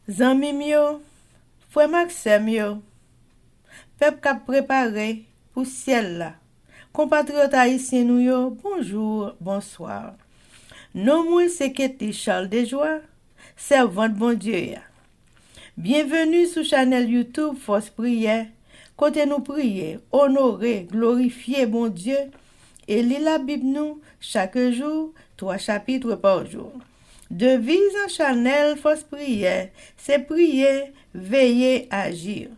Zanmim yo, frère Maxime yo, peuple k'ap préparé pour ciel là. Compatriotes haïtiens nous yo, bonjour, bonsoir. Non moi c'est Ketty Charles Desjoie, servante bon Dieu ya. Bienvenue sur channel YouTube Force Prière, côté nous prier, honorer, glorifier bon Dieu et lire la Bible nous chaque jour, 3 chapitres par jour. Devise en channel Force Prière, c'est prier, veiller, agir.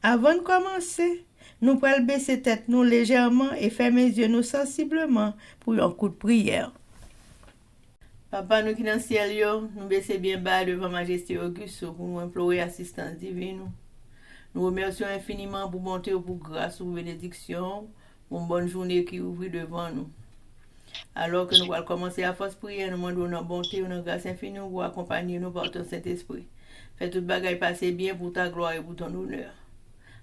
Avant de commencer, nous pouvons baisser tête nous légèrement et fermer les yeux nous sensiblement pour un coup de prière. Papa nous qui dans le ciel, nous baissons bien bas devant Majesté Auguste pour nous implorer assistance divine. Nous remercions infiniment pour bonté, pour grâce, pour bénédiction, pour une bonne journée qui ouvre devant nous. Alors que nous allons commencer à force prière, nous demandons notre bonté, notre grâce infinie pour accompagner nous par ton Saint-Esprit. Fais toute bagaille passer bien pour ta gloire et pour ton honneur.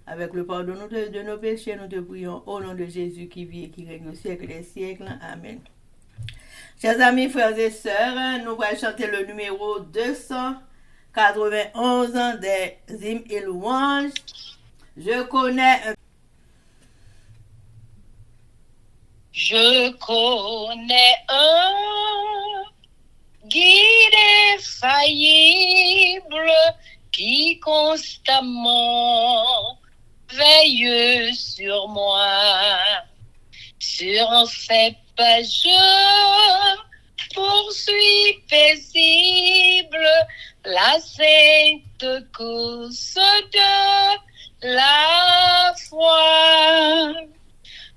Avec le pardon de nos péchés, nous te prions au nom de Jésus qui vit et qui règne au siècle des siècles. Amen. Chers amis, frères et sœurs, nous allons chanter le numéro 291 des hymnes et louanges. Je connais un guide infaillible qui constamment veille sur moi. Sur ses pas je poursuis paisible la sainte course de la foi.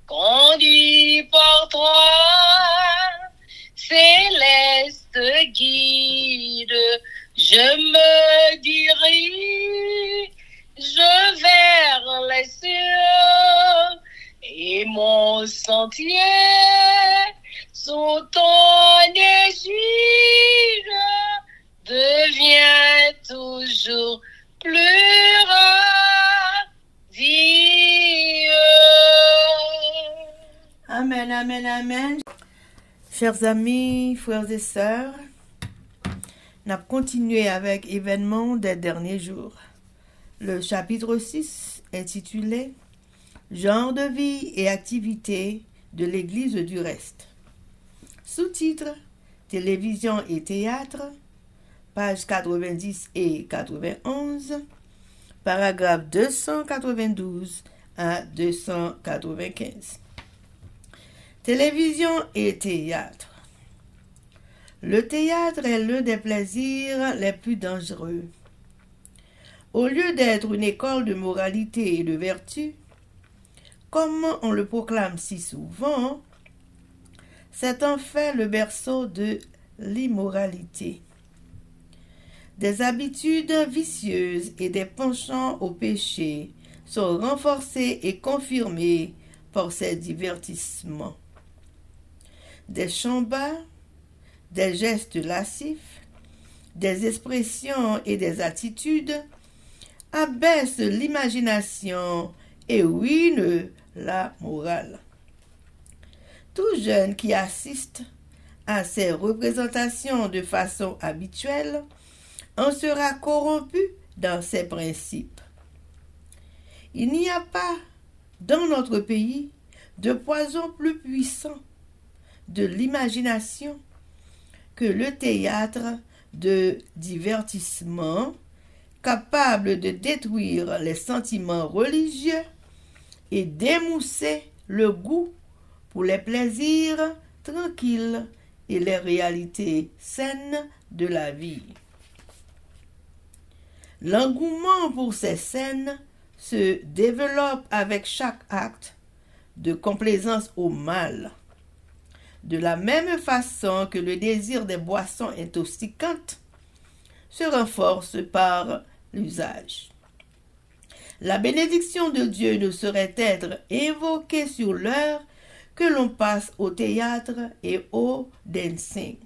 Conduit par toi, céleste guide, je me dirige vers les cieux et mon sentier sous ton égide devient toujours plus radieux. Amen, amen, amen. Chers amis, frères et sœurs, nous avons continué avec événements des derniers jours. Le chapitre 6 intitulé Genre de vie et activités de l'Église du reste. Sous-titre Télévision et théâtre, pages 90 et 91, paragraphe 292 à 295. Télévision et théâtre. Le théâtre est l'un des plaisirs les plus dangereux. Au lieu d'être une école de moralité et de vertu, comme on le proclame si souvent, c'est en fait le berceau de l'immoralité. Des habitudes vicieuses et des penchants au péché sont renforcés et confirmés par ces divertissements. Des chants bas, des gestes lascifs, des expressions et des attitudes abaissent l'imagination et ruinent la morale. Tout jeune qui assiste à ces représentations de façon habituelle en sera corrompu dans ses principes. Il n'y a pas dans notre pays de poison plus puissant de l'imagination que le théâtre de divertissement capable de détruire les sentiments religieux et d'émousser le goût pour les plaisirs tranquilles et les réalités saines de la vie. L'engouement pour ces scènes se développe avec chaque acte de complaisance au mal. De la même façon que le désir des boissons intoxicantes se renforce par l'usage. La bénédiction de Dieu ne saurait être invoquée sur l'heure que l'on passe au théâtre et au dancing.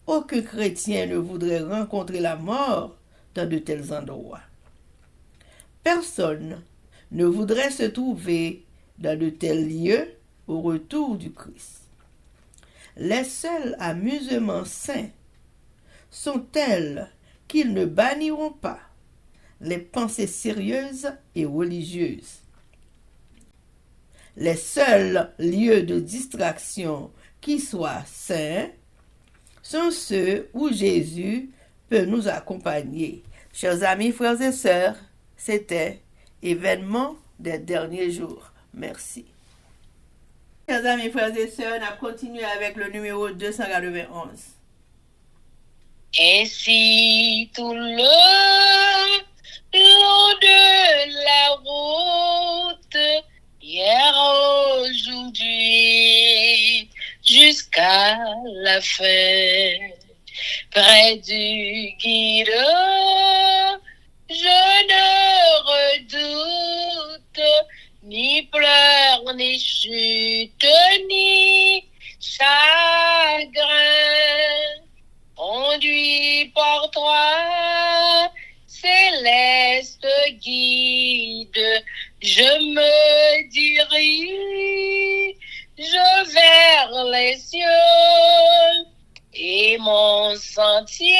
Aucun chrétien ne voudrait rencontrer la mort dans de tels endroits. Personne ne voudrait se trouver dans de tels lieux au retour du Christ. Les seuls amusements sains sont tels qu'ils ne banniront pas les pensées sérieuses et religieuses. Les seuls lieux de distraction qui soient saints sont ceux où Jésus peut nous accompagner. Chers amis, frères et sœurs, c'était Événement des derniers jours. Merci. Chers amis, frères et sœurs, on a continué avec le numéro 291. Ainsi tout le long de la route, hier, aujourd'hui, jusqu'à la fin, près du guide, je ne redoute ni pleurs, ni chute, ni chagrin. Conduit par toi, céleste guide, je me dirige vers les cieux et mon sentier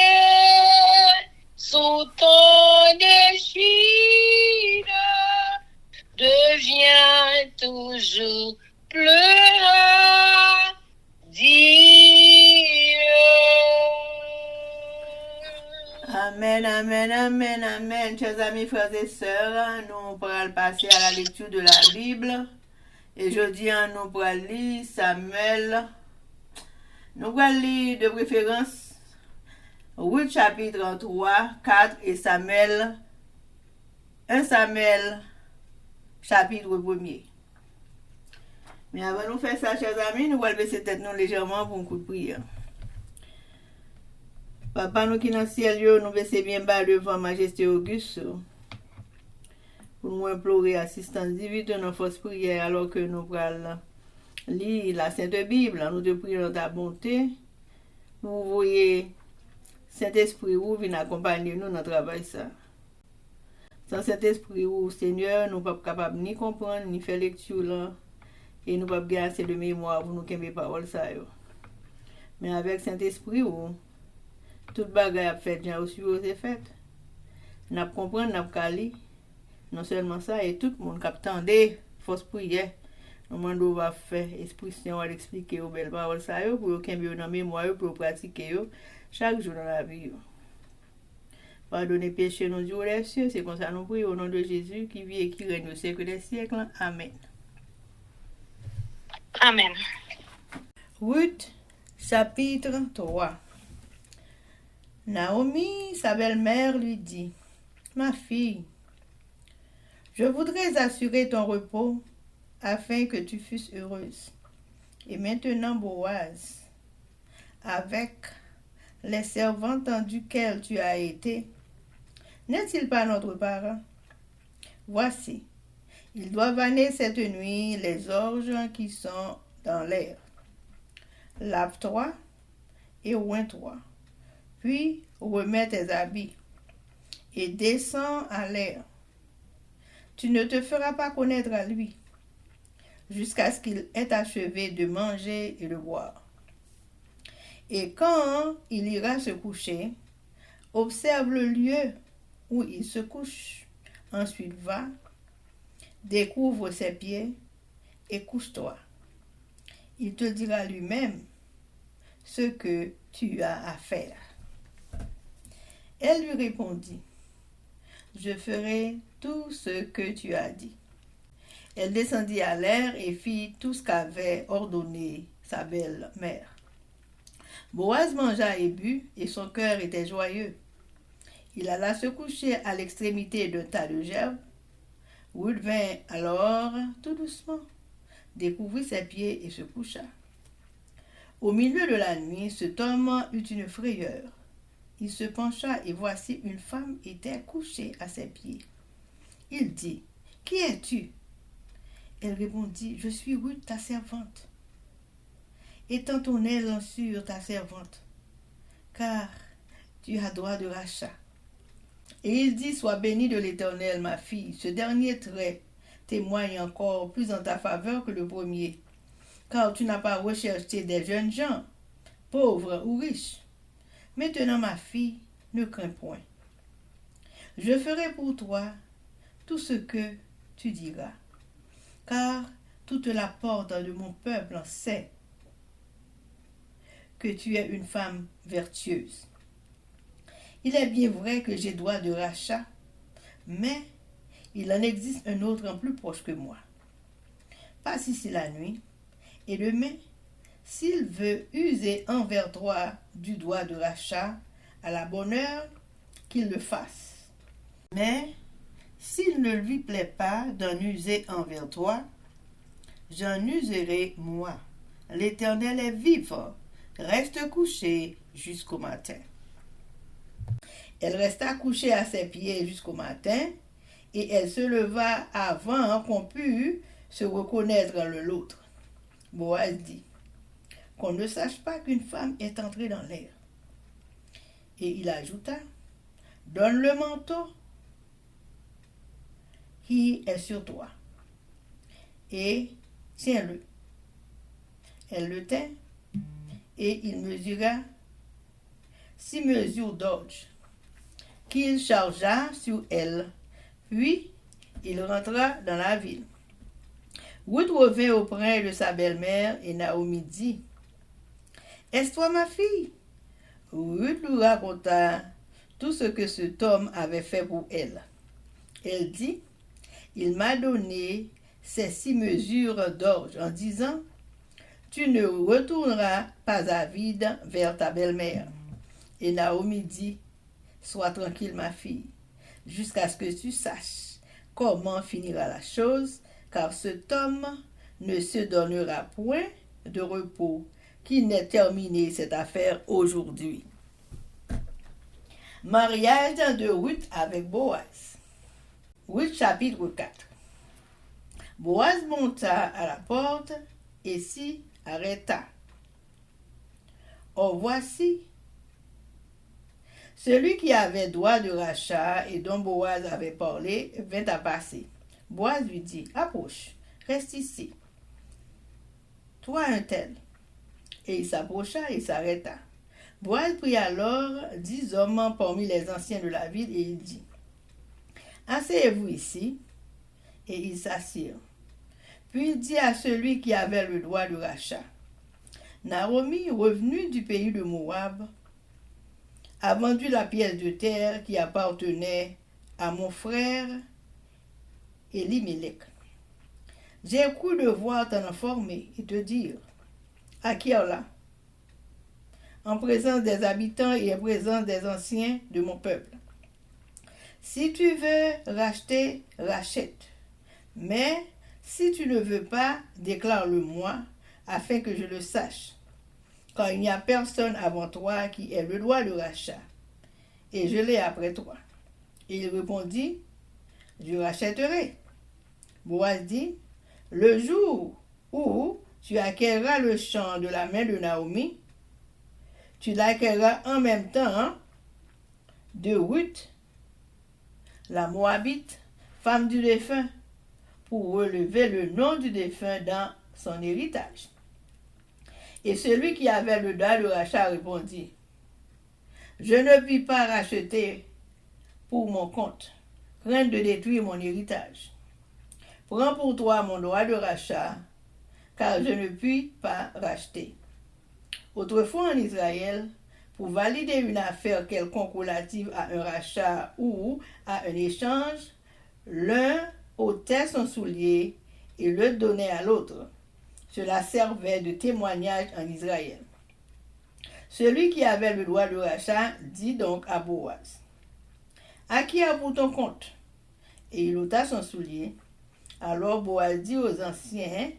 sous ton égide devient toujours plus Amen, amen, amen, amen. Chers amis, frères et sœurs, nous pourrons passer à la lecture de la Bible. Et jeudi, nous pourrons lire Samuel. Nous pourrons lire de préférence Ruth chapitre 3, 4 et Samuel, 1 Samuel chapitre 1er. Mais avant de faire ça, chers amis, nous allons baisser tête nous légèrement pour un coup de prière. Papa, nous qui dans le ciel, nous baissons bien bas devant Majesté Auguste pour nous implorer assistance divine de nos forces prières alors que nous allons lire la Sainte Bible. Nous te prions de ta bonté. Vous voyez, Saint-Esprit, vous venez accompagner nous dans le travail. Ça. Sans Saint-Esprit, Seigneur, nous ne sommes pas capables ni comprendre, ni faire lecture là. Et nous ne pouvons pas garder assez de mémoire pour nous aimer paroles. Mais avec Saint-Esprit, toute bagaille a fait, j'ai aussi osé fait. Nous comprenons, nous calé. Non seulement ça, et tout le monde qui attendait, force prière. Nous demandons va faire, Esprit Saint va l'expliquer aux belles paroles pour qu'on ait dans la mémoire, pour pratiquer chaque jour dans la vie. Pardonnez péché nos jours les cieux, c'est comme ça nous prions au nom de Jésus qui vit et qui règne au siècle des siècles. Amen. Amen. Ruth, chapitre 3. Naomi, sa belle-mère, lui dit, « Ma fille, je voudrais assurer ton repos afin que tu fusses heureuse. Et maintenant, Boaz, avec les servantes duquel tu as été, n'est-il pas notre parent? Voici, ils doivent vanner cette nuit les orges qui sont dans l'air. Lave-toi et oins-toi, puis remets tes habits et descends à l'air. Tu ne te feras pas connaître à lui, jusqu'à ce qu'il ait achevé de manger et de boire. Et quand il ira se coucher, observe le lieu où il se couche. Ensuite va, découvre ses pieds et couche-toi. Il te dira lui-même ce que tu as à faire. Elle lui répondit, je ferai tout ce que tu as dit. Elle descendit à l'air et fit tout ce qu'avait ordonné sa belle-mère. Boaz mangea et but, et son cœur était joyeux. Il alla se coucher à l'extrémité d'un tas de gerbes. Ruth vint alors, tout doucement, découvrit ses pieds et se coucha. Au milieu de la nuit, cet homme eut une frayeur. Il se pencha et voici une femme était couchée à ses pieds. Il dit, « Qui es-tu » Elle répondit, « Je suis Ruth, ta servante. Étends ton aile sur ta servante, car tu as droit de rachat. » Et il dit, « Sois bénie de l'Éternel, ma fille. Ce dernier trait témoigne encore plus en ta faveur que le premier, car tu n'as pas recherché des jeunes gens, pauvres ou riches. Maintenant, ma fille, ne crains point. Je ferai pour toi tout ce que tu diras, car toute la porte de mon peuple sait que tu es une femme vertueuse. Il est bien vrai que j'ai droit de rachat, mais il en existe un autre en plus proche que moi. Passe ici la nuit, et demain, s'il veut user envers toi du droit de rachat, à la bonne heure, qu'il le fasse. Mais s'il ne lui plaît pas d'en user envers toi, j'en userai moi. L'Éternel est vivant. Reste couché jusqu'au matin. Elle resta couchée à ses pieds jusqu'au matin, et elle se leva avant qu'on pût se reconnaître l'autre. Boaz dit, qu'on ne sache pas qu'une femme est entrée dans l'air. Et il ajouta, donne le manteau qui est sur toi, et tiens-le. Elle le tint, et il mesura 6 mesures d'orge, qu'il chargea sur elle. Puis, il rentra dans la ville. Ruth revint auprès de sa belle-mère, et Naomi dit, est-ce toi ma fille? Ruth lui raconta tout ce que cet homme avait fait pour elle. Elle dit, il m'a donné ces 6 mesures d'orge en disant, tu ne retourneras pas à vide vers ta belle-mère. Et Naomi dit, sois tranquille ma fille, jusqu'à ce que tu saches comment finira la chose, car cet homme ne se donnera point de repos, qu'il n'ait terminé cette affaire aujourd'hui. Mariage de Ruth avec Boaz. Ruth chapitre 4. Boaz monta à la porte et s'y arrêta. Oh, voici celui qui avait droit de rachat et dont Boaz avait parlé vint à passer. Boaz lui dit, approche, reste ici, toi un tel. Et il s'approcha et s'arrêta. Boaz prit alors 10 hommes parmi les anciens de la ville et il dit, asseyez-vous ici. Et ils s'assirent. Puis il dit à celui qui avait le droit de rachat, Naomi, revenue du pays de Moab, a vendu la pièce de terre qui appartenait à mon frère Elimelech. J'ai cru devoir t'en informer et te dire, à qui là, en présence des habitants et en présence des anciens de mon peuple. Si tu veux racheter, rachète. Mais si tu ne veux pas, déclare-le-moi, afin que je le sache. Car il n'y a personne avant toi qui ait le droit de rachat, et je l'ai après toi. Et il répondit, je rachèterai. Boaz dit, le jour où tu acquerras le champ de la main de Naomi, tu l'acquerras en même temps de Ruth, la Moabite, femme du défunt, pour relever le nom du défunt dans son héritage. Et celui qui avait le droit de rachat répondit, je ne puis pas racheter pour mon compte, crainte de détruire mon héritage. Prends pour toi mon droit de rachat, car je ne puis pas racheter. Autrefois en Israël, pour valider une affaire quelconque relative à un rachat ou à un échange, l'un ôtait son soulier et le donnait à l'autre. Cela servait de témoignage en Israël. Celui qui avait le droit de rachat dit donc à Boaz, à qui a pour ton compte? Et il ôta son soulier. Alors Boaz dit aux anciens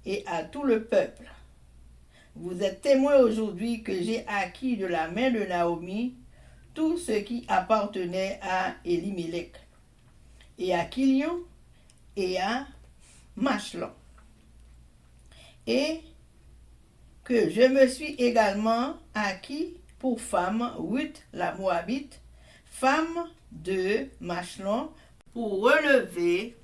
et à tout le peuple, vous êtes témoins aujourd'hui que j'ai acquis de la main de Naomi tout ce qui appartenait à Elimelech, et à Kilion, et à Machlon, et que je me suis également acquis pour femme Ruth la Moabite, femme de Machlon, pour relever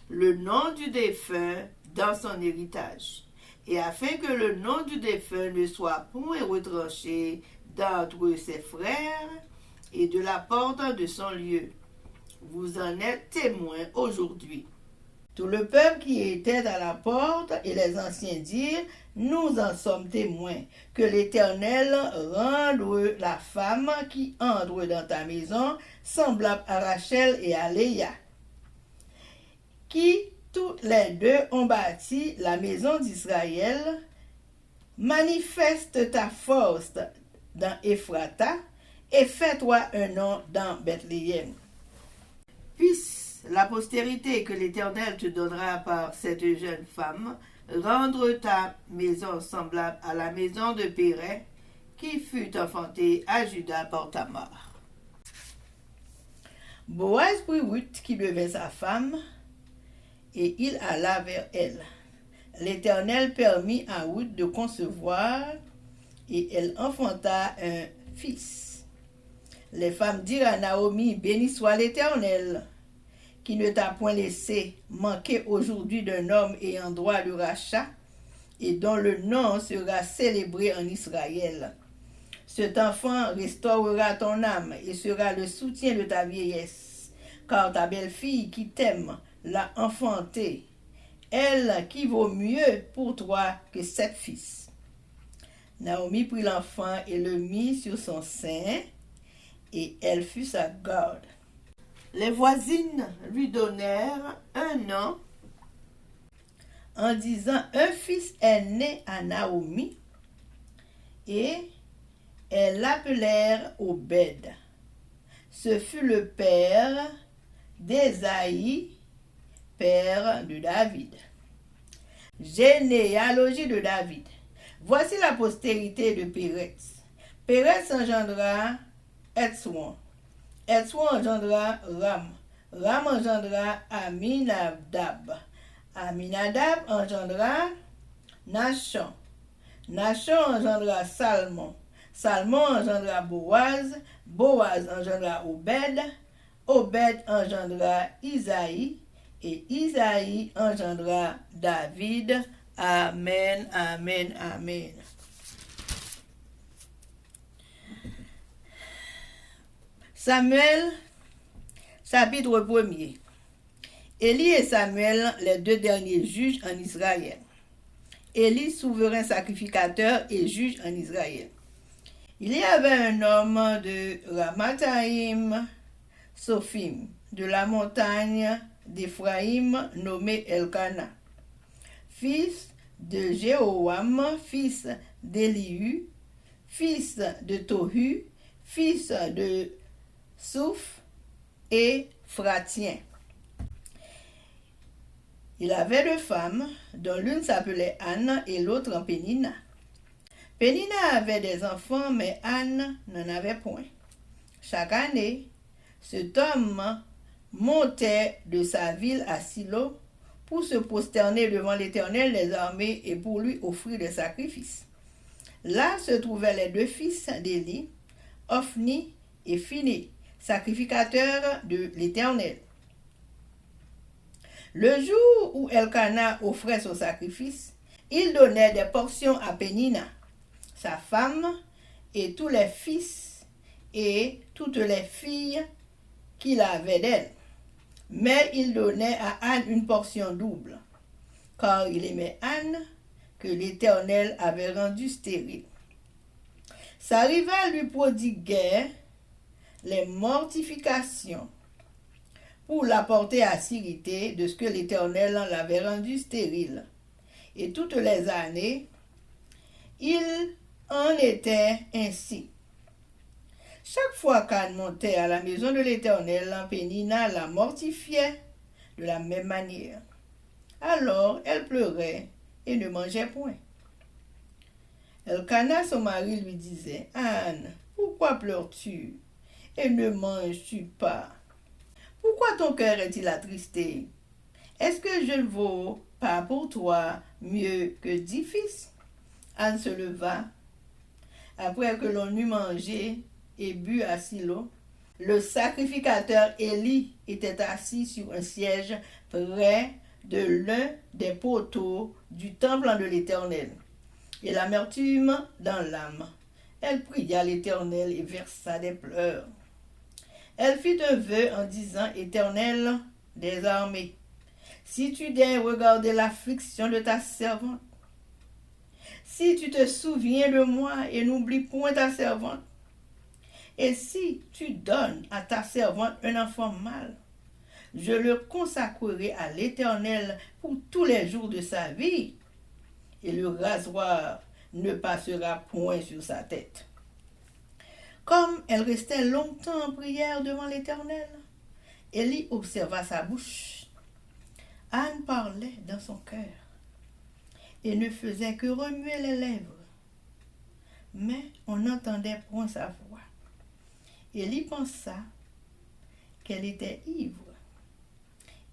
le nom du défunt dans son héritage, et afin que le nom du défunt ne soit point retranché d'entre ses frères, et de la porte de son lieu. Vous en êtes témoins aujourd'hui. Tout le peuple qui était à la porte et les anciens dirent, nous en sommes témoins, que l'Éternel rende la femme qui entre dans ta maison semblable à Rachel et à Léa, qui toutes les deux ont bâti la maison d'Israël. Manifeste ta force dans Ephrata et fais-toi un nom dans Bethléem. Puisse la postérité que l'Éternel te donnera par cette jeune femme rendre ta maison semblable à la maison de Pérez qui fut enfantée à Juda par Tamar. Boaz prit Ruth qui devint sa femme et il alla vers elle. L'Éternel permit à Ruth de concevoir et elle enfanta un fils. Les femmes dirent à Naomi, béni soit l'Éternel, qui ne t'a point laissé manquer aujourd'hui d'un homme ayant droit de rachat et dont le nom sera célébré en Israël. Cet enfant restaurera ton âme et sera le soutien de ta vieillesse, car ta belle-fille qui t'aime l'a enfantée, elle qui vaut mieux pour toi que 7 fils. Naomi prit l'enfant et le mit sur son sein, et elle fut sa garde. Les voisines lui donnèrent un nom en disant, un fils est né à Naomi, et elles l'appelèrent Obed. Ce fut le père d'Ésaïe, père de David. Généalogie de David. Voici la postérité de Pérez. Pérez engendra Etsouan. Etsouan engendra Ram. Ram engendra Aminadab. Aminadab engendra Nachon. Nachon engendra Salmon. Salmon engendra Boaz. Boaz engendra Obed. Obed engendra Isaïe. Et Isaïe engendra David. Amen, amen, amen. Samuel, chapitre 1er. Élie et Samuel, les deux derniers juges en Israël. Élie, souverain sacrificateur et juge en Israël. Il y avait un homme de Ramathaïm, Sophim, de la montagne d'Éphraïm, nommé Elkana, fils de Jéhoam, fils d'Élihu, fils de Tohu, fils de Souf et Fratien. Il avait 2 femmes, dont l'une s'appelait Anne et l'autre Pénina. Pénina avait des enfants, mais Anne n'en avait point. Chaque année, cet homme montait de sa ville à Silo pour se prosterner devant l'Éternel des armées et pour lui offrir des sacrifices. Là se trouvaient les 2 fils d'Élie, Ophni et Phiné, sacrificateurs de l'Éternel. Le jour où Elkana offrait son sacrifice, il donnait des portions à Pénina, sa femme, et tous les fils et toutes les filles qu'il avait d'elle. Mais il donnait à Anne une portion double, car il aimait Anne, que l'Éternel avait rendue stérile. Sa rivale lui prodiguait les mortifications pour la porter à s'irriter de ce que l'Éternel l'avait rendue stérile. Et toutes les années, il en était ainsi. Chaque fois qu'Anne montait à la maison de l'Éternel, Pénina la mortifiait de la même manière. Alors elle pleurait et ne mangeait point. Elkana, son mari, lui disait, Anne, pourquoi pleures-tu et ne manges-tu pas? Pourquoi ton cœur est-il attristé? Est-ce que je ne vaux pas pour toi mieux que 10 fils? Anne se leva. Après que l'on eut mangé et bu à Silo, le sacrificateur Élie était assis sur un siège près de l'un des poteaux du temple de l'Éternel. Et l'amertume dans l'âme. Elle pria l'Éternel et versa des pleurs. Elle fit un vœu en disant, Éternel des armées, si tu daignes regarder l'affliction de ta servante, si tu te souviens de moi et n'oublie point ta servante, et si tu donnes à ta servante un enfant mâle, je le consacrerai à l'Éternel pour tous les jours de sa vie, et le rasoir ne passera point sur sa tête. Comme elle restait longtemps en prière devant l'Éternel, Élie observa sa bouche. Anne parlait dans son cœur et ne faisait que remuer les lèvres, mais on n'entendait point sa voix. Élie pensa qu'elle était ivre,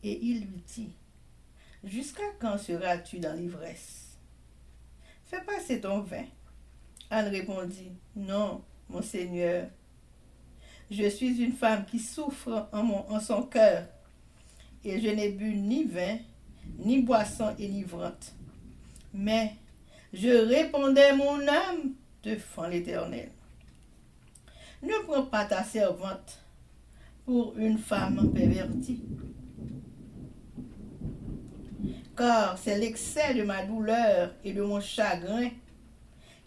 et il lui dit, « Jusqu'à quand seras-tu dans l'ivresse? Fais passer ton vin. » Anne répondit, « Non, mon Seigneur, je suis une femme qui souffre en son cœur, et je n'ai bu ni vin, ni boisson enivrante. Mais je répandais mon âme devant l'Éternel. Ne prends pas ta servante pour une femme pervertie, car c'est l'excès de ma douleur et de mon chagrin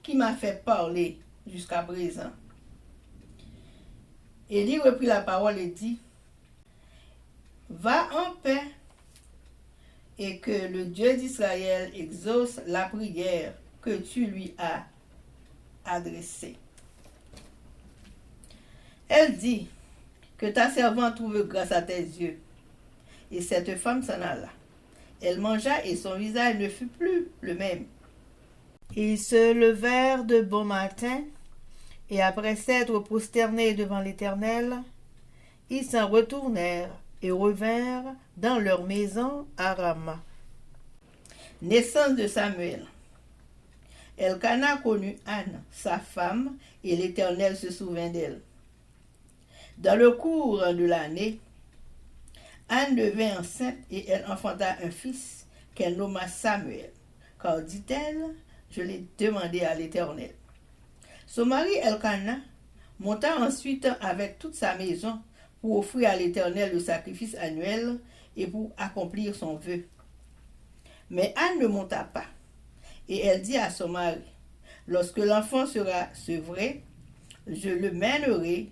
qui m'a fait parler jusqu'à présent. » Élie reprit la parole et dit, « Va en paix, et que le Dieu d'Israël exauce la prière que tu lui as adressée. » Elle dit, « Que ta servante trouve grâce à tes yeux. » Et cette femme s'en alla. Elle mangea et son visage ne fut plus le même. Ils se levèrent de bon matin, et après s'être prosternés devant l'Éternel, ils s'en retournèrent et revinrent dans leur maison à Rama. Naissance de Samuel. Elkana connut Anne, sa femme, et l'Éternel se souvint d'elle. Dans le cours de l'année, Anne devint enceinte et elle enfanta un fils qu'elle nomma Samuel, car dit-elle, je l'ai demandé à l'Éternel. Son mari Elkana monta ensuite avec toute sa maison pour offrir à l'Éternel le sacrifice annuel et pour accomplir son vœu. Mais Anne ne monta pas, et elle dit à son mari, lorsque l'enfant sera sevré, je le mènerai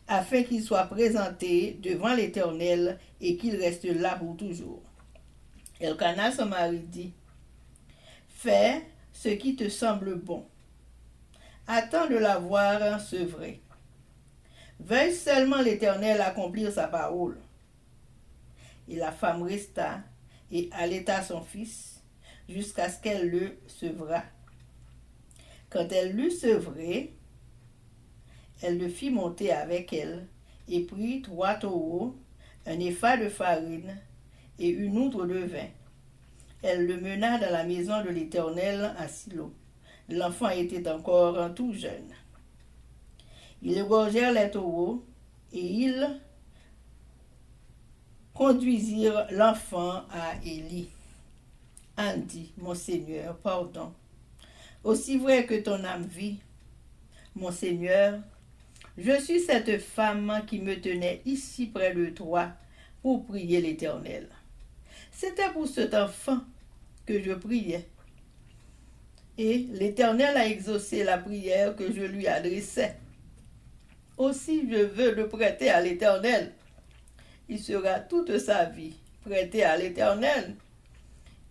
afin qu'il soit présenté devant l'Éternel et qu'il reste là pour toujours. Elkana, son mari, dit, fais ce qui te semble bon. Attends de l'avoir sevré. Veuille seulement l'Éternel accomplir sa parole. Et la femme resta et allaita son fils jusqu'à ce qu'elle le sevrât. Quand elle l'eut sevré, elle le fit monter avec elle et prit 3 taureaux, un épha de farine et une outre de vin. Elle le mena dans la maison de l'Éternel à Silo. L'enfant était encore tout jeune. Ils égorgèrent les taureaux et ils conduisirent l'enfant à Élie. Anne dit, mon Seigneur, pardon. Aussi vrai que ton âme vit, mon Seigneur, je suis cette femme qui me tenait ici près de toi pour prier l'Éternel. C'était pour cet enfant que je priais. Et l'Éternel a exaucé la prière que je lui adressais. Aussi je veux le prêter à l'Éternel. Il sera toute sa vie prêté à l'Éternel.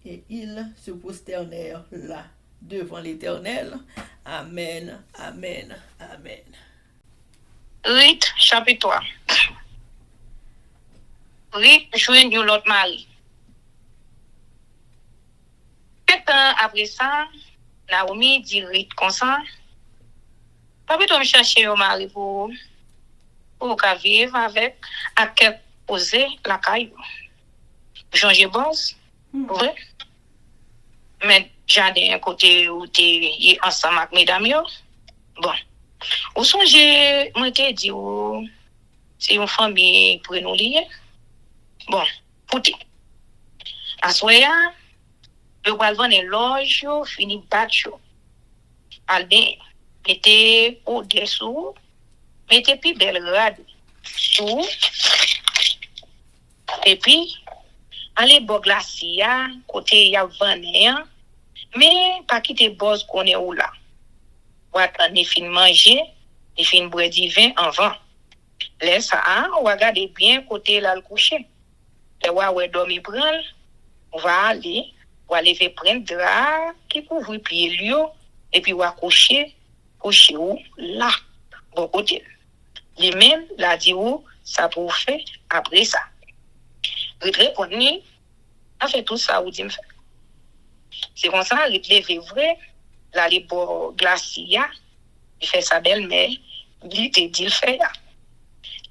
Et ils se prosternèrent là, devant l'Éternel. Amen, amen, amen. Ruth, chapitre 3. Ruth joint l'autre mari. Quelques temps après ça, Naomi dit Ruth comme ça, papa doit me chercher un mari pour vivre avec, à quel poser la caille. Changer boss, vrai? Mais j'ai un côté où tu es ensemble avec mesdames. Bon. Ou songe, moi te dit, c'est une famille pour nous lier. Bon, pour ti. À soya, je vais vendre une loge, fini battre. Aldin, mettez au dessous, mettez plus belle rade. tout et puis aller boire glacier côté y a vanné mais pas quitter boss qu'on est où là ou attendre fin manger et fin boire du vin avant laisse ça on va regarder bien côté là le coucher le ouais dormir prendre on va aller on va lever prendre drap qui couvre pied lui et puis on va coucher où là bon côté les mêmes la dit où ça pour faire après ça répondre a fait tout ça ou dit me fait c'est comme ça il lever vrai là les boire glacier il fait sa belle-mère il te dit le fait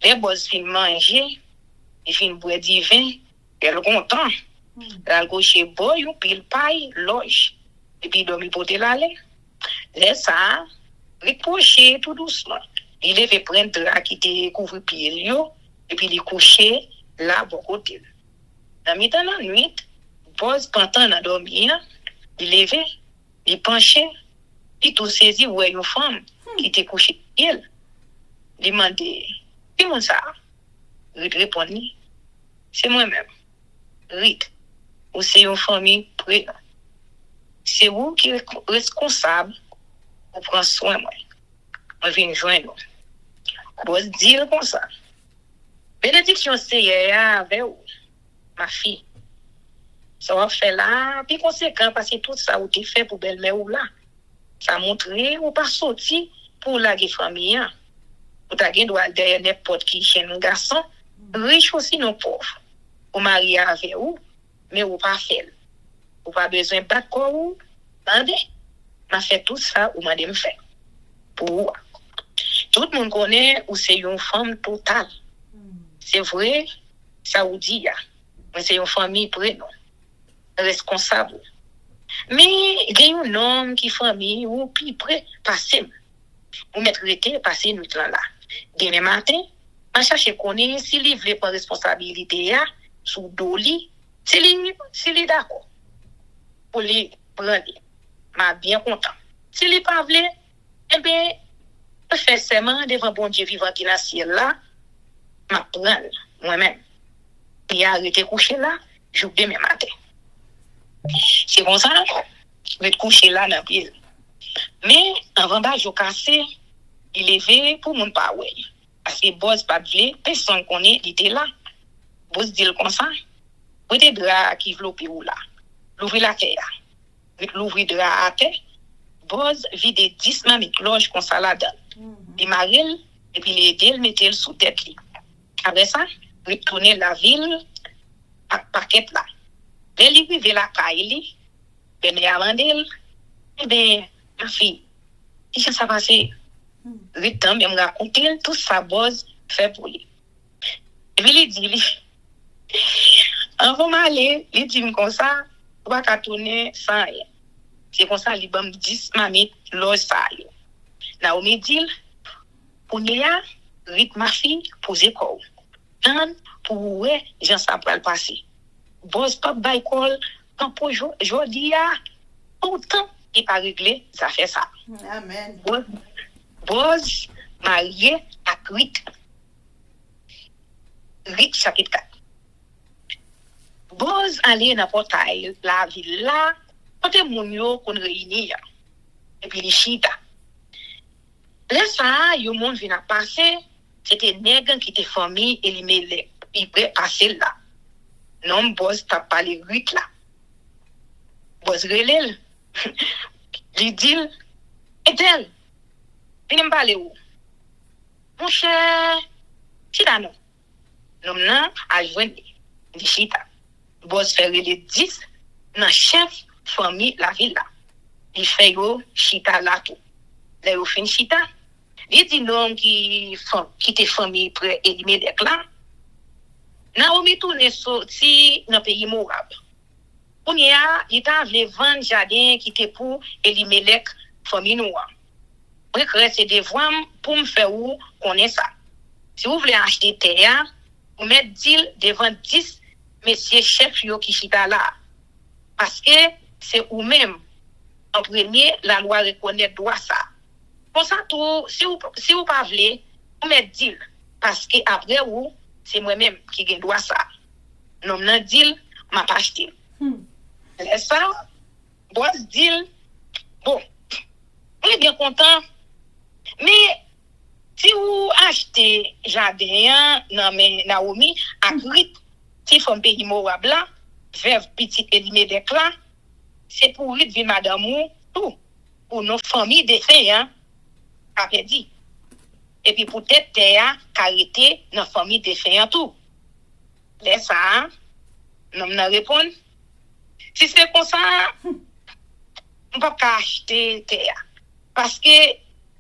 les boss fin manger il fin boire du vin elle content là go chez boy ou pile paille loge et puis dormir pour te l'aller laisse ça repocher tout doucement il devait prendre drap qui te couvre pied yo et puis il coucher là bon côté dans mi-temps la nuit boss pendant à dormir il levé il penché il tout saisi ouais une femme qui te couché elle demandé comment ça répondre c'est moi-même Rite ou c'est une famille près c'est vous qui êtes responsable pour prendre soin moi on vient joindre boss dire comme ça bénédiction c'est avec vous ma fille ça va faire là puis conséquent parce que tout ça ou t'es fait pour belle-mère ou là ça montrer ou pas sorti pour la famille ou ta gen doit derrière n'importe qui chez un garçon riche aussi non pauvre ou marié avec ou mais ou pas fait ou pas besoin battre quoi ou attendez m'a fait tout ça ou m'a me fait pour tout le monde connaît ou c'est une femme totale c'est vrai ça ou dit mais c'est une famille prénom responsable mais il y a un homme qui famille ou puis près passer ou mettre été passer nuit là demain matin on chercher connaître s'il veut prendre responsabilité sous doli s'il est d'accord pour les prendre m'a bien content s'il est pas veut eh bien faire seulement devant bon Dieu vivant qui dans ciel là m'a prendre moi-même et arrêter coucher là jour demain matin c'est comme ça je vais te coucher là dans pied mais avant bas je cassé il levé pour mon pas ouais parce que boss pas vle personne connaît il était là boss dit comme ça vous êtes drap qui vlopé ou là l'ouvrir la terre avec l'ouvrir drap à terre boss vide 10 mamie cloche comme ça là dedans il maril et puis il mettait sous tête li après ça retourner la ville à paquet là elle arrive la caille ben avant eh ben ma fille qu'est-ce que ça passé Ritan même raconter tout ça boss fait pour lui et puis il dit avant m'aller il dit comme ça on va tourner sans rien c'est comme ça il bam 10 mamie loge ça yo Naomi dit pour nia rit ma fille poser quoi tant pour ouais j'en ça va passer boss pas bay call quand pour jodi a autant il pas réglé ça fait ça Amen. Boz marié à Rit chapitre 4. Boz allé dans portail la ville là, côté moun yo qu'on réunir. Et puis les chita. Là ça, yo monde vient passer, c'était nègre qui était famille et Elimelech. Il prêt passer là. Non Boz t'a parlé Rit là. Boz relèl. Il dit Edel il me parle où mon cher chita non non a joindre di chita boss fait les 10 dans chef famille la ville là il fait yo chita là tout là yo fin chita il dit non qui te famille près Elimelech là Naomi tourne sorti dans pays Moab on y a il t'a vle vendre jardin qui était pour Elimelech famille noire précret c'est des voix pour me faire où connaît ça si vous voulez acheter terre vous mettre deal devant 10 messieurs chefs yo qui chita là parce que c'est ou même en premier la loi reconnaît droit ça pour ça tout si vous pas voulez vous mettre deal parce que après ou c'est moi-même qui gagne droit ça. Non nan dit m'a pas acheté. Laisse ça. Boss dit bon, on est bien content. Mais si vous achetez jardin nan men Naomi ak rit ti femme pays Moab là, veuve petit Elimelech là, c'est pour rit vi madame ou tout pour nos familles défuntes hein, après dit. Et puis peut-être terre carité dans famille défunte tout. Laisse ça. Non me répondre. Si c'est comme ça, on peut pas acheter terre parce que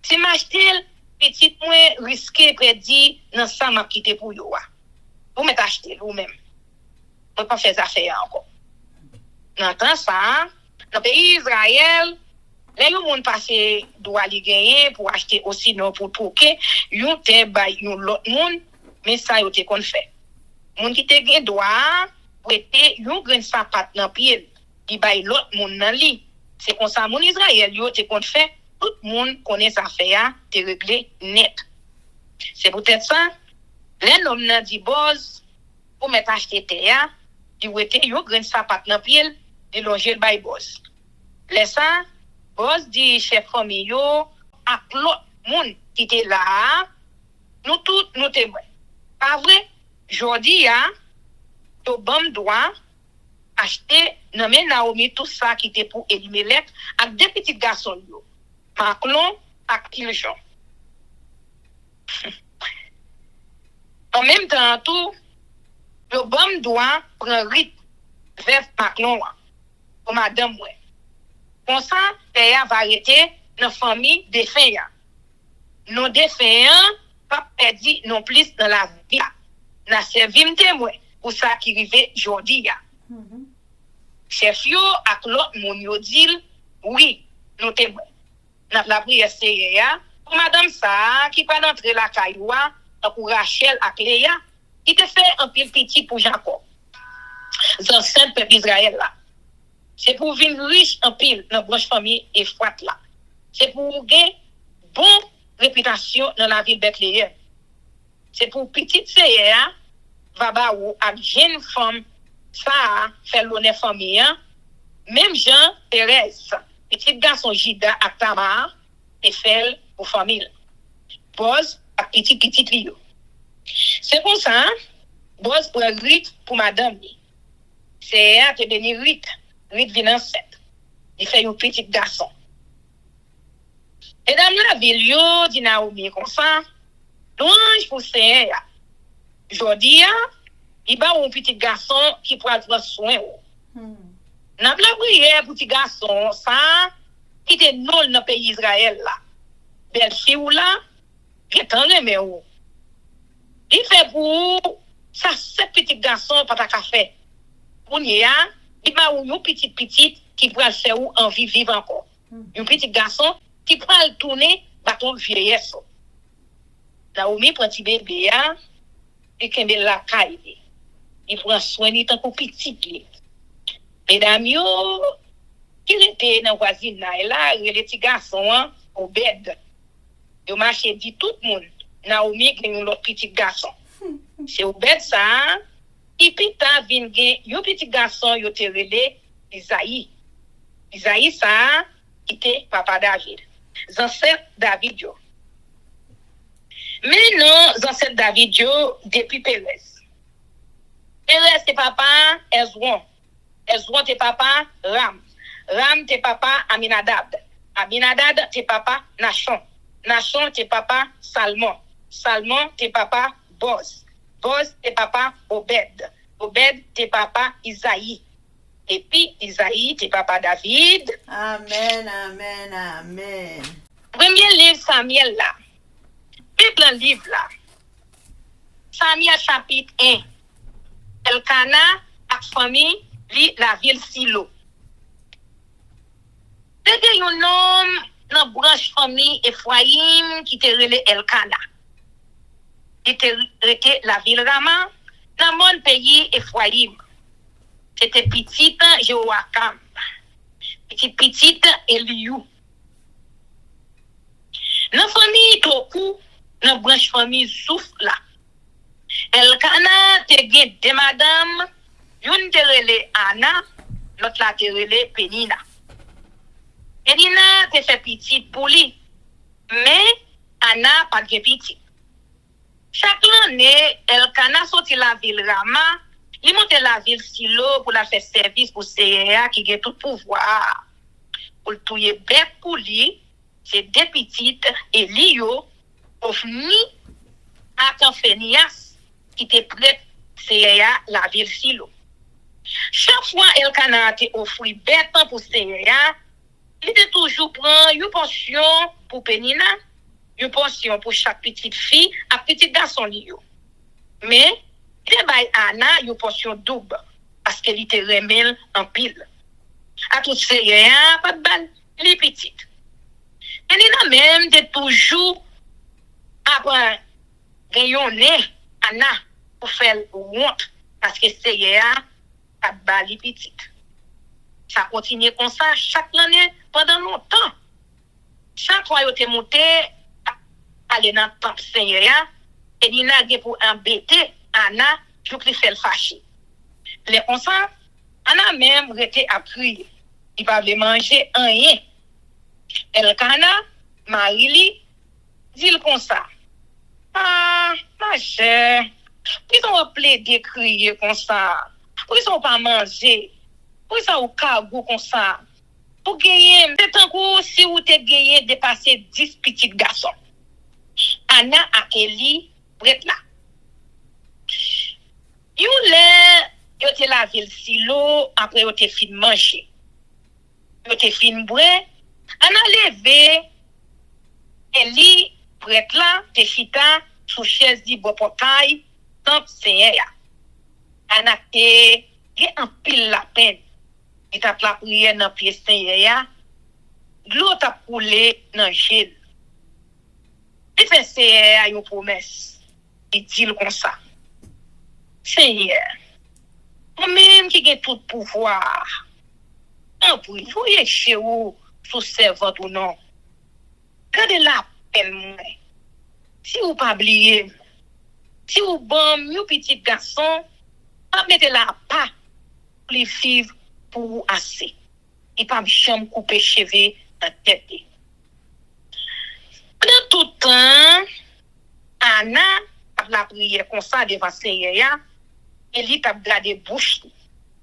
si m'acheter petit moins risqué prédit dans ça m'a quitté pour yo. Vous m'êtes acheté vous-même. On pas faire affaire encore. Dans temps ça, dans le pays Israël, les gens passé doit li gagner pour acheter aussi non pour troquer, yon te bay yon l'autre monde, mais ça yo te kon fait. Moun qui te gen droit prêter yon grain sapat dans pied, di bay l'autre monde nan li. C'est comme ça mon Israël yo te kon fait, tout le monde connaît ça fait te régler net. C'est peut-être ça. Les homme nan di boss pour mettre acheter terre, di wete yon grain sapat dans pied, di longer le bay boss. Laisse ça. Boss dit chef famille yo ak l'autre monde qui était là, nous tous nous témoins. Pas vrai? Jodi ya, to bam droit acheter nan men Naomi tout ça qui était pour Elimelech ak deux petits garçons yo. Maclon ak Kiljon. En même temps tout, yo bam droit prend rit vers Maclon pour madame ouais. Comme ça, père va arrêter dans famille défunt. Non défunt pas perdu non plus dans la vie. N'a servi témoin pour ça qui arrive aujourd'hui. Chef yo ak l'autre moun yo dit oui, nous témoin. N'a la prière c'est pour madame ça qui pas d'entrer la cailloua pour Rachel ak Léa qui te fait un pile petit pour Jacob. Ancien peuple Israël là. C'est pour vivre riche en pile dans branche famille et fouette là. C'est pour gagner bonne réputation dans la ville Bethléem. C'est pour petite sœur va ba ou ak jeune femme ça fait l'honneur famille même Jean Thérèse petit garçon Jida ak Tamar et fait pour famille. Boss ak petit Lio. C'est pour ça boss pour rite pour madame. C'est à te donner rite vient enceinte. Il fait un petit garçon. Et dans la ville, yo, dit Naomi comme ça, louange pour Seigneur. Jodi, il va un petit garçon qui pourra prendre soin. N'a pas prière pour petit garçon, ça, qui était non dans le pays Israël là. Belle fille ou là, qui est en remet ou. Il fait pour ça, ce petit garçon, pas ta café. Pour n'y a, il va ou un petit qui pourra faire ou envie vivre encore. Un petit garçon qui pourra le tourner bâton vieillesse. Naomi prend petit bébé et qu'il la caille. Il prend soin de tant que petit. Mesdames yo qui était dans voisine là, les petits garçons au bed. Yo marché dit tout le monde. Naomi qui un autre petit garçon. C'est au bed ça. Et puis, t'as vu un petit garçon, il était relé Isaïe. Isaïe, ça, qui était papa David. Ancêtre David, yo. Mais non, ancêtre David, yo, depuis Pérez. Pérez, c'est papa Ezron. Ezron, c'est papa Ram. Ram, c'est papa Aminadab. Aminadab, c'est papa Nachon. Nachon, c'est papa Salmon. Salmon, c'est papa Boz. Boz, t'es papa Obed. Obed, t'es papa Isaïe. Et puis, Isaïe, t'es papa David. Amen, amen, amen. Premier livre Samuel là. Puis plein livre là. Samuel chapitre 1. Elkana ak famille vit la ville Silo. C'était un homme dans branche famille Ephraim qui était relé Elkana. Était la ville Rama dans mon pays Ephraim. C'était petite Joacham, petite Eliou. Dans famille Toku, dans branche famille Souf là, gen deux madame, une te relé Anna, l'autre la te relé Penina. Penina te fait petite pour lui, mais Anna pas de petite. Chaque année, Elkana sorti la ville Rama, il monte la ville Silo pour la faire service pour CEA qui a tout pouvoir. Pour le touyer bête pour lui, c'est deux petites et Lio, offni à Canfenias qui était prête CEA la ville Silo. Chaque fois Elkana a offert bête pour CEA, il était toujours prend une portion pour Penina, une portion pour chaque petite fille, à petit garçon Lio. Mais il bay Anna une portion double parce qu'elle était remel en pile. À tout CEA, pas de balle, les petites. Penina même de toujours après gagner Anna pour faire honte parce que CEA a balle les petites. Ça continue comme ça chaque année pendant longtemps. Chaque fois que tu monté aller dans le temple Seigneur et il n'a pour embêter Anna pour qu'il fait le fâcher. Les comme ça, Anna même était à prier. Il va manger rien. Elkana, Marie-Li, dit comme ça. Ah, ma chère, ils ont appelé des crier comme ça. Ils ont pas mangé. Ils ont cargo comme ça. Pour gagner, c'est un coup si vous te gagné dépasser 10 petits garçons. Anna a Kelly, prête là. Yo te la ville silo, après yo te fin manger. Yo te fin boire. Anna levé, Eli, prête là, te chita, sous chaise di bo portail, tant c'est ya. Anna te, gen en pile la peine. Il t'a la prière dans pied Seigneur. L'eau t'a coulé dans gel. Il fait Seigneur une promesse. Il dit comme ça. Seigneur, moi-même qui ai tout pouvoir. En pour vous y chez vous sous servant ou non. Gardez la peine moi. Si vous pas oublier, si vous bon, mon petit garçon, pas mettre la pas pour vivre pour vous assez. Et pas jamais couper cheveux dans tête. Pendant tout temps, Anna a la prière comme ça devant Seigneur, et lui t'a gardé bouche.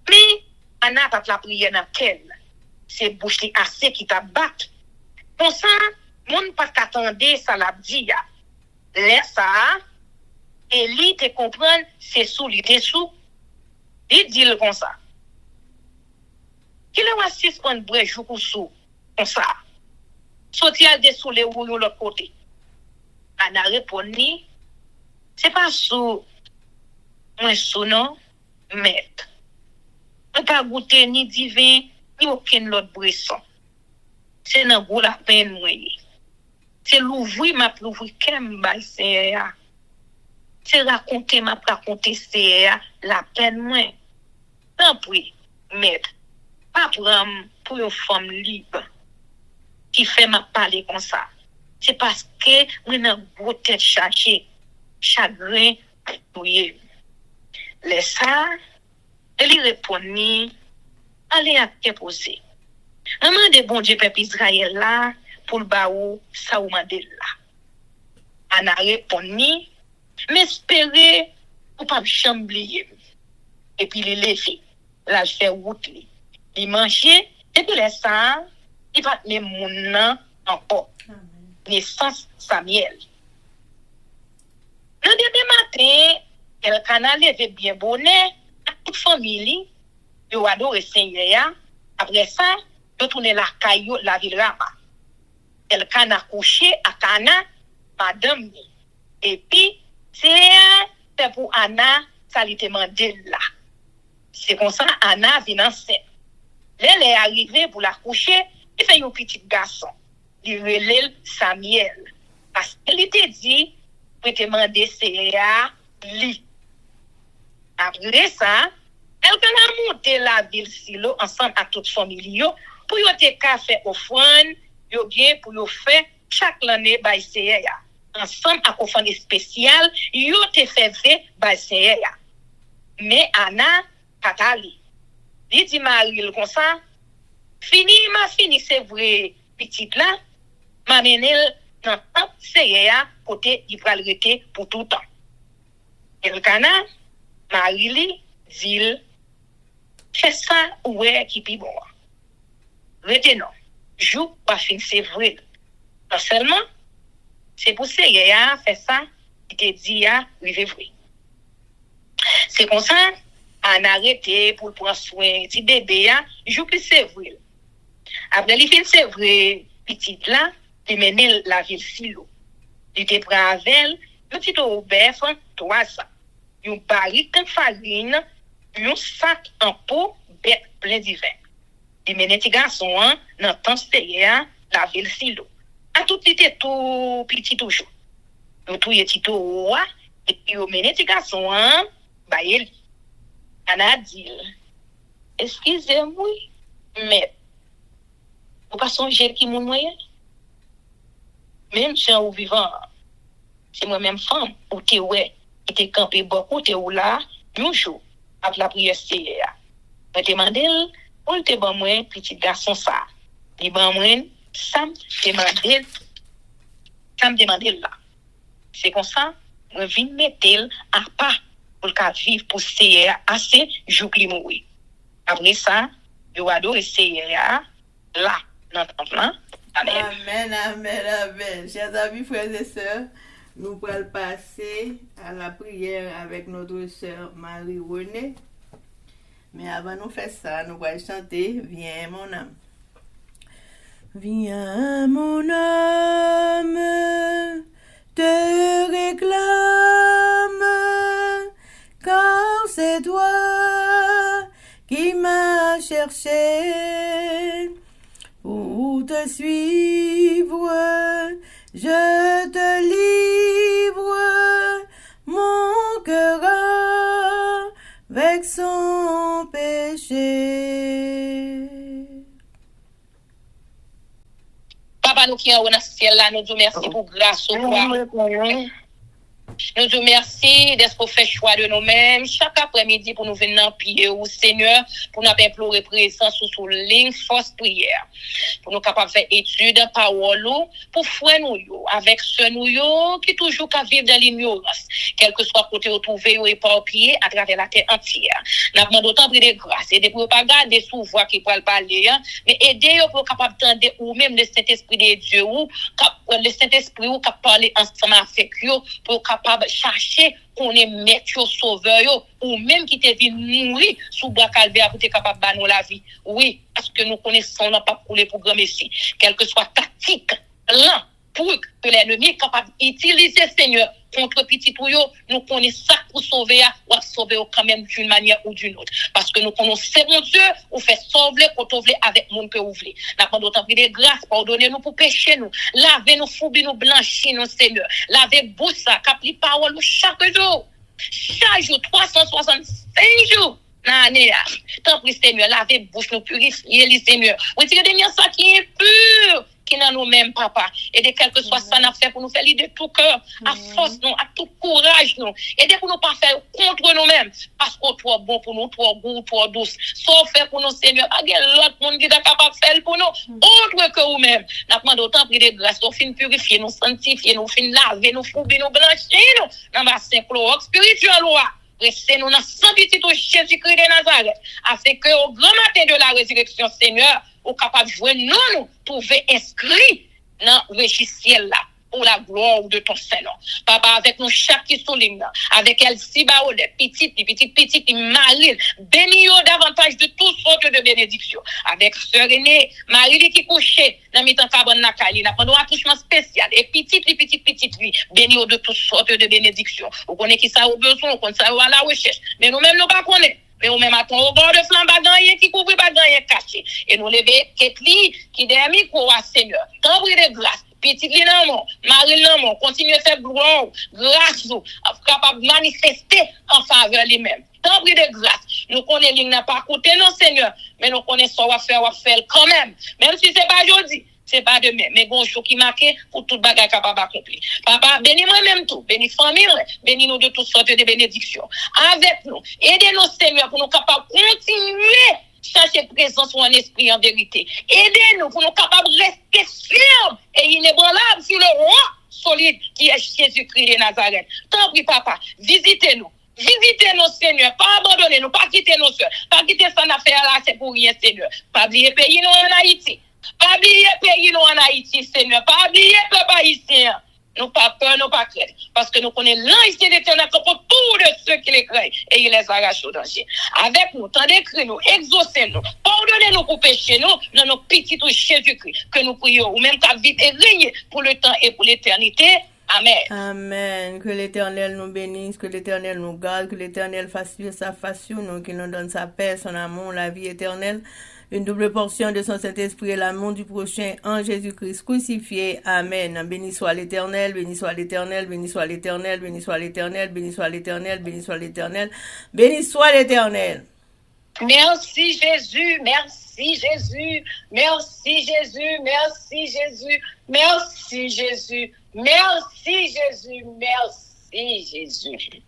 Mais Anna a la prière dans quelle? C'est bouche assez qui t'a battu. Comme ça, mon pas t'attendre ça l'a dit. Laisse ça, et lui te comprendre, c'est sous lui dessous. Il dit comme ça. Qu'il a 6 points de brèche ou sous, comme ça. Sorti à dessous les roues de l'autre côté. Anna répondu, c'est pas sous, moi sous non, mais. On pas goûter ni divin, ni aucun autre boisson. C'est dans goût la peine, moi. C'est l'ouvrir, ma l'ouvrir, qu'elle c'est. C'est raconter, ma raconter, c'est la peine, moi. Tant pis, maître. Pas pour une femme libre qui fait ma parler comme ça. C'est parce que nous avons gros tête chargée, chagrin, touillé. Laisse ça, elle répondit, allez à te poser. Maman de bon Dieu, peuple Israël là, pour le baou, ça ou mandel là. Anna répondit, mais espérez, pour pas me chambler. Et puis les lever, là je fais route. Il mangeait, et puis les ça, il va les moun encore. Naissance Samuel. Le demain matin, Elkana levait bien bonnet, toute famille, il a adoré Seigneur. Après ça, il tourné la caillou, la ville Rama. Elkana couché à Cana, madame. Et puis, c'est pour Anna, ça lui demandé là. C'est comme ça, Anna vient enceinte. Elle est arrivée pour la coucher, il fait un petit garçon. Il relève Samuel. Parce qu'il était dit, pour te demander Seigneur, lui. Après ça, elle a monté la ville Silo ensemble à toute famille pour y te faire offrande, yo bien pour yo faire chaque année by Seigneur. Ensemble à offrande spéciale, yo te fait by Seigneur. mais Anna patali. Il dit Marie comme ça, fini c'est vrai petite là, m'a mené dans tant c'est côté il va le rester pour tout le temps. Elkana, Marie li dit fais ça ouais qui pi bon. Retenons, joue pas fin c'est vrai. Non seulement c'est pour ça fait ça, il te dit rive vrai. C'est comme ça en arrêté pour prendre soin petit bébé joue plus c'est vrai. Après il fin c'est vrai petite là, il mène la ville silo. Il te prend avec elle, petit au bœuf 300. Une barrique de farine, un sac en pot bête plein de vin. Il mène petit garçon dans temps c'est la ville silo. A tout était tout petit toujours. Nous tout était tout roi et puis au mène petit garçon bah il Anna dit excusez-moi mais vous pas songer qui mon moyen même gens ou vivant c'est moi même femme ou t'es ouais qui t'es campé beaucoup t'es ou là un jour après la prière c'est me demander où t'es bon moi petit garçon ça il bon moi ça me demander là c'est comme ça je viens mettre à part pour qu'à vivre pour c'est assez jour qui mourir après ça je adore essayer là dans le temps. Amen, amen, amen. Chers amis, frères et sœurs, nous allons passer à la prière avec notre sœur Marie-Renée. Mais avant de faire ça, nous allons chanter Viens mon âme. Viens mon âme, te réclame, car c'est toi qui m'as cherché. Pour te suivre, je te livre mon cœur avec son péché. Papa, nous qui sommes dans le ciel là, nous disons merci pour grâce au roi. Nous disons merci d'être fait choix de nous-mêmes chaque après-midi pour nous venir en prier au Seigneur, pour nous implorer présence sous ligne, force prière. Pour nous capables de faire étude, parole, pour frère nous, avec ceux nous, qui toujours qu'à vivre dans l'ignorance, quel que soit côté où trouver ou éparpillé à travers la terre entière. Nous avons d'autant de grâce, et pour ne pas garder sous voix qui peut parler, mais aider pour capable d'entendre ou même le Saint-Esprit de Dieu, ou le Saint-Esprit ou capable parler ensemble avec eux, pour capable chercher qu'on est maître sauveur ou même qui te venu mourir sous bras calvaire pour être capable de nous la vie. Oui, parce que nous connaissons n'a pas pour les programmes ici, quelle que soit tactique là pour que l'ennemi est capable d'utiliser Seigneur contre petit tuyau, nous connaissons ça pour sauver ou sauver quand même d'une manière ou d'une autre. Parce que nous connaissons mon Dieu, ou fait sauver quand on veut avec mon que vous voulez. N'a pas d'autant de grâce, pardonnez-nous pour pécher nous, lavez-nous, foubis-nous, blanchis-nous, Seigneur. Lavez boussa, capli parole chaque jour. Chaque jour, 365 jours. Tant pis, Seigneur, lavez bouche, nous purifiez les Seigneur. Retirez des miens ça qui est pur. Qui n'a nous-mêmes, papa. Et de quel que soit ça, nous fait pour nous faire l'idée de tout cœur, à force, nous, à tout courage, nous. Et de pour nous pas faire contre nous-mêmes. Parce que toi bon pour nous, toi bon, toi douce. Sauf faire pour nous, Seigneur. Pas l'autre monde qui est capable de faire pour nous. Autre que vous-même. Nous demandons autant de grâce. Nous fin purifier, nous sanctifier, nous fin laver, nous fourber, nous blanchir, nous. Dans ma Saint-Chlore spirituel, loi. Restez nous dans sang petit au Jésus-Christ de Nazareth. Afin que au grand matin de la résurrection, Seigneur, ou capable de jouer nous trouver inscrit dans le registre là pour la gloire de ton Saint-Nom. Papa, avec nous chaque qui souligne, avec Elsie Baolet, petite, Marie, bénis davantage de toutes sortes de bénédictions. Avec Sœur Renée, Marie qui couchait dans le temps carbone Nakali, n'a pas un attouchement spécial. Et petite, bénis de toutes sortes de bénédictions. Vous connaissez qui ça au besoin, vous connaissez ça à la recherche. Mais nous-mêmes, nous ne connaissons pas. Mais nous même attendons au bord de flambe bagagné qui couvre bagagné caché. Et nous lever Ketli qui des micro à Seigneur. Tant de grâce. Petit Linamon, Marie Lamon, continue à faire gloire, grâce, capable de manifester en faveur de lui-même. Tant de grâce. Nous connaissons qu'il n'a pas coûté, non, Seigneur. Mais nous connaissons qu'on va faire quand même. Même si ce n'est pas aujourd'hui. c'est pas demain, mais bon jour qui marqué pour toute bagarre capable d'accomplir. Papa, bénis moi-même tout, bénis famille, bénis nous de toutes sortes de bénédictions. Avec nous, aidez-nous Seigneur pour nous capables de continuer chercher présence ou en esprit en vérité. Aidez-nous pour nous capables de rester fermes et inébranlables sur le roi solide qui est Jésus-Christ de Nazareth. Tant pis papa, visitez-nous. Visitez-nous, Seigneur. Pas abandonnez-nous, pas quitter nos soeurs. Pas quitter son affaire là, c'est pour rien, Seigneur. Pas oublier pays nous en Haïti. Pas oublier pays nous en Haïti, Seigneur. Pas oublier peuple haïtien. Nous pas peur, nous pas crainte. Parce que nous connaissons l'haïtien d'éternel pour tous de ceux qui les craignent et il les arrache au danger. Avec nous, tendez nous, exaucez-nous, pardonnez-nous pour pécher nous, dans nos petits Jésus-Christ, que nous prions, ou même qu'à vivre et régner pour le temps et pour l'éternité. Amen. Amen. Que l'Éternel nous bénisse, que l'Éternel nous garde, que l'Éternel fasse vivre sa face sur nous, qu'il nous donne sa paix, son amour, la vie éternelle, une double portion de son Saint-Esprit et l'amour du prochain en Jésus-Christ crucifié. Amen. Béni soit l'Éternel, béni soit l'Éternel, béni soit l'Éternel, béni soit l'Éternel, béni soit l'Éternel, béni soit l'Éternel, béni soit l'Éternel. Merci Jésus, merci Jésus, merci Jésus, merci Jésus, merci Jésus, merci Jésus, merci Jésus.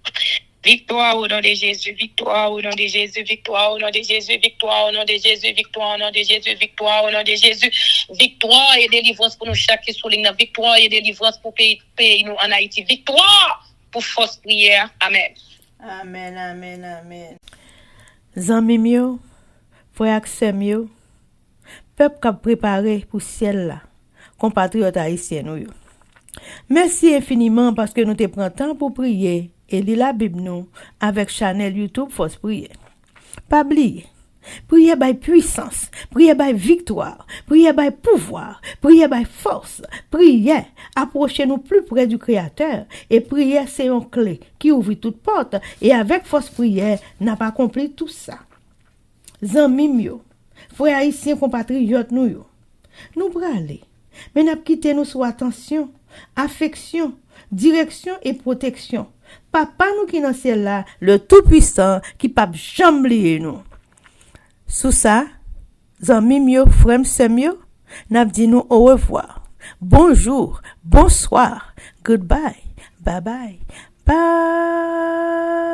Victoire au nom de Jésus, victoire au nom de Jésus, victoire au nom de Jésus, victoire au nom de Jésus, victoire au nom de Jésus, victoire au nom de Jésus, victoire et délivrance pour nous chaque qui souligne, victoire et délivrance pour pays nous en Haïti, victoire pour force prière. Amen. Amen, amen, amen. Zanmi mio, frère Axel peuple qui a préparé pour ciel là, compatriotes haïtiens nous. Merci infiniment parce que nous te prenons temps pour prier et lire la Bible nous avec channel YouTube Force Prière. Pas oublier, prier by puissance, prier by victoire, prier by pouvoir, prier by force, prier, approchez-nous plus près du Créateur et prier c'est une clé qui ouvre toute porte et avec force prière n'a pas accompli tout ça. Zanmi mio, frères haïtiens compatriotes nous aller, mais n'a quitté nous sous attention, affection, direction et protection. Papa nous qui dans ciel là, le tout-puissant qui pas jamais oublier nous. Sous ça, zanmi mio, frère semio, n'a dit nous au revoir. Bonjour, bonsoir, goodbye, bye bye, bye.